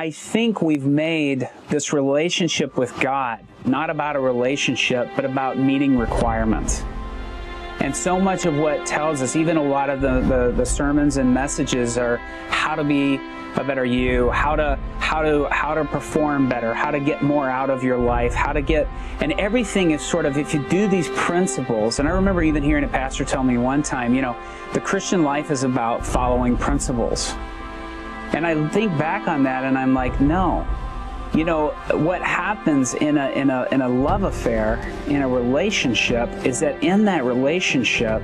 I think we've made this relationship with God not about a relationship, but about meeting requirements. And so much of what tells us, even a lot of the sermons and messages, are how to be a better you, how to perform better, how to get more out of your life, and everything is sort of, if you do these principles. And I remember even hearing a pastor tell me one time, the Christian life is about following principles. And I think back on that and I'm like, no. What happens in a love affair, in a relationship, is that in that relationship,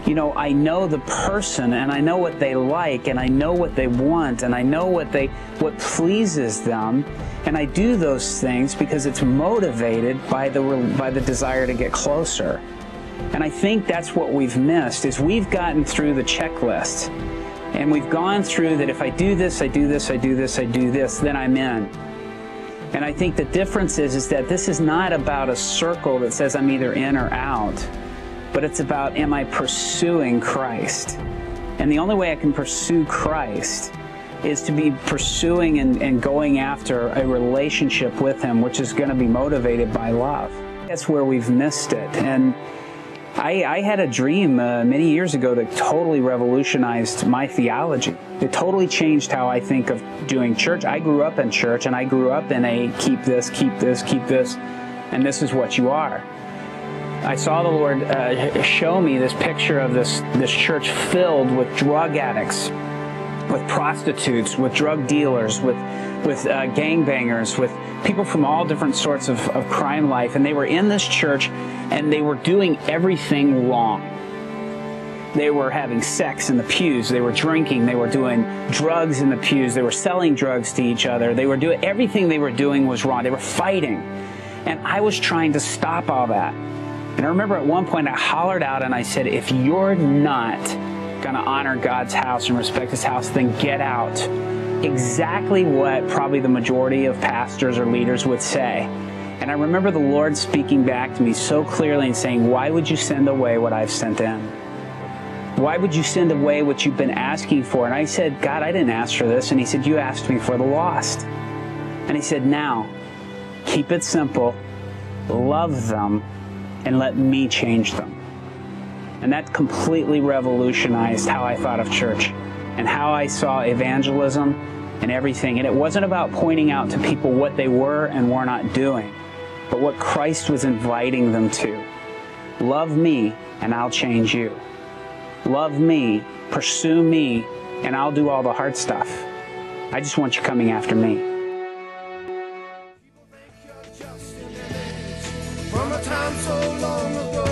I know the person, and I know what they like, and I know what they want, and I know what pleases them, and I do those things because it's motivated by the desire to get closer. And I think that's what we've missed, is we've gotten through the checklist, and we've gone through that if I do this, I do this, I do this, I do this, then I'm in. And I think the difference is that this is not about a circle that says I'm either in or out, but it's about, am I pursuing Christ? And the only way I can pursue Christ is to be pursuing and going after a relationship with Him, which is going to be motivated by love. That's where we've missed it. And I had a dream many years ago that totally revolutionized my theology. It totally changed how I think of doing church. I grew up in church, and I grew up in a keep this, keep this, keep this, and this is what you are. I saw the Lord show me this picture of this church filled with drug addicts, with prostitutes, with drug dealers, with gangbangers, with people from all different sorts of crime life. And they were in this church, and they were doing everything wrong. They were having sex in the pews. They were drinking. They were doing drugs in the pews. They were selling drugs to each other. Everything they were doing was wrong. They were fighting. And I was trying to stop all that. And I remember at one point I hollered out and I said, if you're not going to honor God's house and respect His house, then get out. Exactly what probably the majority of pastors or leaders would say. And I remember the Lord speaking back to me so clearly and saying, why would you send away what I've sent in? Why would you send away what you've been asking for? And I said, God, I didn't ask for this. And He said, you asked me for the lost. And He said, now, keep it simple, love them, and let me change them. And that completely revolutionized how I thought of church and how I saw evangelism and everything. And it wasn't about pointing out to people what they were and were not doing, but what Christ was inviting them to. Love me, and I'll change you. Love me, pursue me, and I'll do all the hard stuff. I just want you coming after me. From a time so long ago,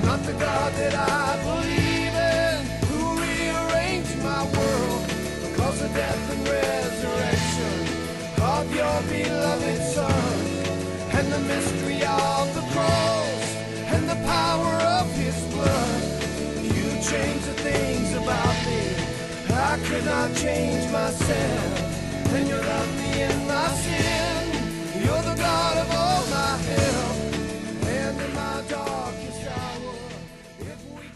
not the God that I believe in, who rearranged my world because of death and resurrection of your beloved Son, and the mystery of the cross and the power of His blood. You changed the things about me I could not change myself, and you love me in my sin. You're the God of all my help, and in my darkest hour, if we